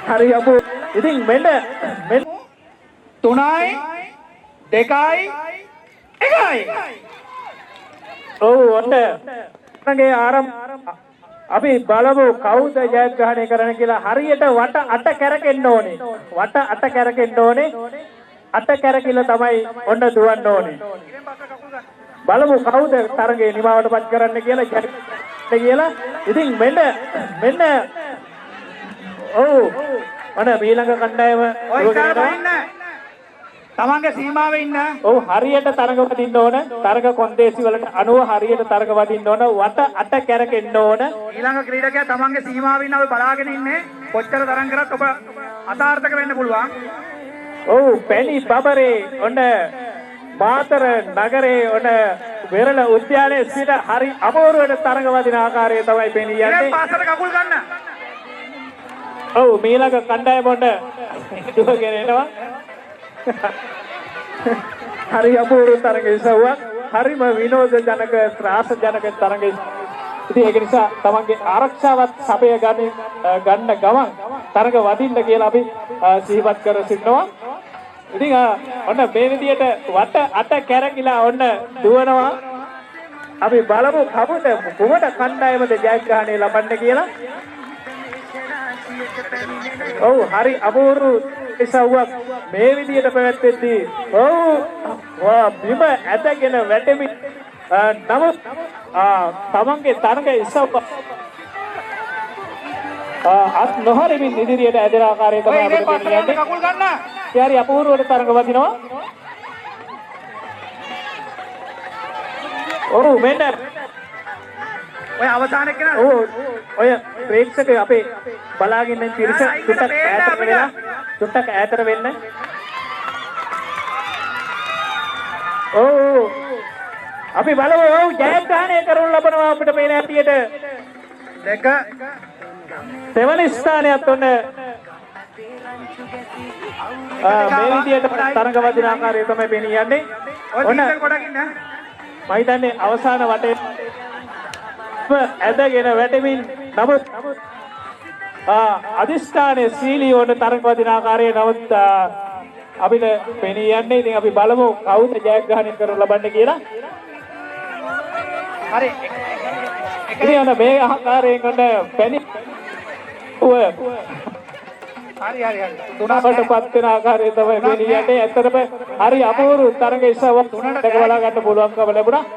හරි අපු. ඉතින් මෙන්න 3යි 2යි 1යි. ඔව් ඔන්න තරඟයේ අපි බලමු කවුද ජයග්‍රහණය කරන්න කියලා. හරියට වට 8 කැරකෙන්න ඕනේ. වට 8 කැරකෙන්න ඕනේ. 8 කැරකිලා තමයි ඔන්න දුවන්න ඕනේ. බලමු කවුද තරඟේ නිමාවටපත් කරන්න කියලා. ඉතින් මෙන්න ඔව් ඔන්න ඊළඟ කණ්ඩායම තමන්ගේ සීමාවේ ඉන්න. ඔව් හරියට තරඟ වදින්න ඕන. තරඟ කොන්දේසි වලට අනුව හරියට තරඟ වදින්න ඕන. වට 8 කැරකෙන්න ඕන. ඊළඟ ක්‍රීඩකයා තමන්ගේ සීමාවේ ඉන්න අපි බලාගෙන ඉන්නේ. කොච්චර තරම් කරත් ඔබ අසාර්ථක වෙන්න පුළුවන්. ඔව් පැණි බබරේ ඔන්න මාතර නගරේ ඔන්න වෙරළ උද්‍යානයේ සිට හරි අමෝරුවට තරඟ වදින ආකාරය තමයි පෙනී යන්නේ. ඉතින් පාසල කකුල් ගන්න. ඔව් ඊළඟ කණ්ඩායම ඔන්න දුවගෙන එනවා. හරි අපූර්ව තරඟ ඉසව්වක්. හරිම විනෝද ජනක ත්‍රාස ජනක තරඟ. ඉතින් ඒක නිසා තමන්ගේ ආරක්ෂාවත් සපය ගන්න ගමන් තරඟ වදින්න කියලා අපි සිහිපත් කර සිටිනවා. ඉතින් ඔන්න මේ විදියට වට 8 කැරකිලා ඔන්න දුවනවා. අපි බලමු කුමන කණ්ඩායමද ජයග්‍රහණය ලබන්න කියලා. ඔව් හරි අපූර්ව ඉසව්වක් මේ විදියට පැවැත්වෙද්දී බිම ඇදගෙන වැටෙමි. නමුත් තමන්ගේ තරඟ ඉසව්ව අත් නොහරිමින් ඉදිරියට ඇදෙන ආකාරය තමයි අපිට පේන්නේ. කකුල් ගන්න. හරි අපූර්වට තරඟ වදිනවා. ඔව් මෙන්න ඔය අවසානයේ කෙනා ඔය ප්‍රේක්ෂක අපේ බලාගෙන ඉන්න පිරිස චුට්ටක් ඈතට වෙන්න. ඔව් අපි බලමු ජයග්‍රහණය කරනු ලබනවා අපිට මේ හැටියට 2 දෙවන ස්ථානයත් ඔන්න මේ විදියට තරඟ වදින ආකාරය තමයි පෙනී යන්නේ. ඔන්න ගොඩක් ඉන්න. මම හිතන්නේ අවසාන වටේ ඇදගෙන වැටෙමින් නමුත් අදිස්ථානයේ සීලී වන තරඟ වදින ආකාරය නමුත් අපිට පෙනී යන්නේ. ඉතින් අපි බලමු කවුද ජයග්‍රහණය කරනු ලබන්නේ කියලා. හරි. ඉතින් මේ ආකාරයෙන් ඔන්න පැණි හරි. තුනකටපත් වෙන ආකාරය තමයි පෙනී යන්නේ. ඇත්තටම හරි අපූර්ව තරඟ ඉස්සව තුනකට බලා ගන්න පුළුවන්කම ලැබුණා.